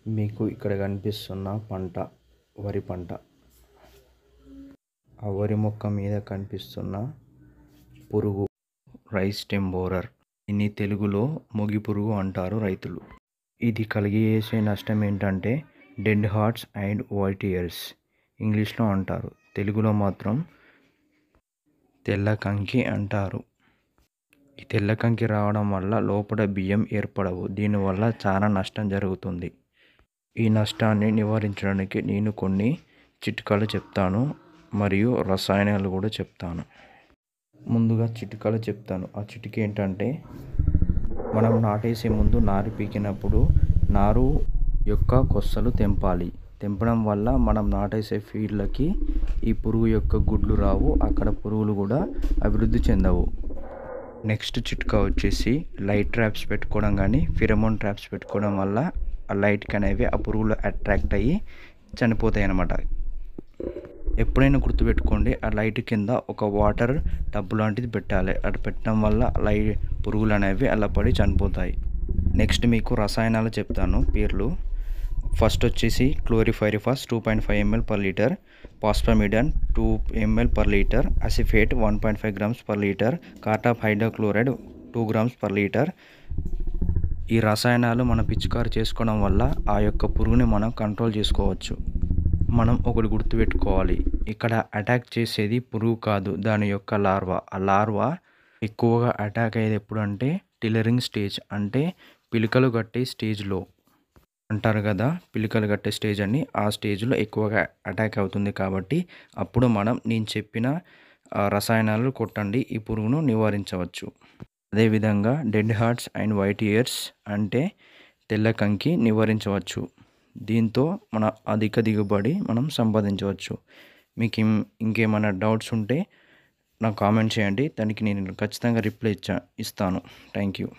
మీకు ఇక్కడ కనిపిస్తున్న పంట వరి పంట. ఆ వరి మొక్క మీద కనిపిస్తున్న పురుగు రైస్ స్టెమ్ బోరర్. దీన్ని తెలుగులో మొగి పురుగు అంటారు రైతులు. ఇది కలిగేసే నష్టం ఏంటంటే dead hearts and white hairs ఇంగ్లీష్లో అంటారు. తెలుగులో మాత్రం తెల్ల కంకి అంటారు. ఈ తెల్ల కంకి రావడం వల్ల లోపల బియ్యం ఏర్పడవు. దీనివల్ల చాలా నష్టం జరుగుతుంది. ఈ నష్టాన్ని నివారించడానికి నేను కొన్ని చిట్కాలు చెప్తాను మరియు రసాయనాలు కూడా చెప్తాను. ముందుగా చిట్కాలు చెప్తాను. ఆ చిట్కా ఏంటంటే మనం నాటేసే ముందు నారు పీకినప్పుడు నారు యొక్క కొసలు తెంపాలి. తెంపడం వల్ల మనం నాటేసే ఫీల్డ్లకి ఈ పురుగు యొక్క గుడ్లు రావు. అక్కడ పురుగులు కూడా అభివృద్ధి చెందవు. నెక్స్ట్ చిట్కా వచ్చేసి లైట్ ట్రాప్స్ పెట్టుకోవడం కానీ ఫిరమోన్ ట్రాప్స్ పెట్టుకోవడం వల్ల ఆ లైట్కి అనేవి ఆ పురుగులు అట్రాక్ట్ అయ్యి చనిపోతాయి అన్నమాట. ఎప్పుడైనా గుర్తుపెట్టుకోండి, ఆ లైట్ కింద ఒక వాటర్ టబ్ లాంటిది పెట్టాలి. అది పెట్టడం వల్ల పురుగులు అనేవి అలా పడి చనిపోతాయి. నెక్స్ట్ మీకు రసాయనాలు చెప్తాను పేర్లు. ఫస్ట్ వచ్చేసి chlorpyrifos 2.5 ml per liter, పాస్పమిడాన్ 2 ml per liter, acephate 1.5 grams per liter, cartap hydrochloride 2 grams per liter. ఈ రసాయనాలు మనం పిచికారి చేసుకోవడం వల్ల ఆ యొక్క పురుగుని మనం కంట్రోల్ చేసుకోవచ్చు. మనం ఒకటి గుర్తుపెట్టుకోవాలి, ఇక్కడ అటాక్ చేసేది పురుగు కాదు, దాని యొక్క లార్వా. ఆ లార్వా ఎక్కువగా అటాక్ అయ్యేది ఎప్పుడు అంటే టిల్లరింగ్ స్టేజ్, అంటే పిలకలు కట్టే స్టేజ్లో అంటారు కదా, పిలకలు కట్టే స్టేజ్ అని. ఆ స్టేజ్లో ఎక్కువగా అటాక్ అవుతుంది. కాబట్టి అప్పుడు నేను చెప్పిన రసాయనాలు కొట్టండి, ఈ పురుగును నివారించవచ్చు. అదేవిధంగా dead hearts and white hairs అంటే తెల్ల కంకి నివారించవచ్చు. దీంతో మన అధిక దిగుబడి మనం సంపాదించవచ్చు. మీకు ఇంకేమైనా డౌట్స్ ఉంటే నాకు కామెంట్ చేయండి, దానికి నేను ఖచ్చితంగా రిప్లై ఇస్తాను. Thank you.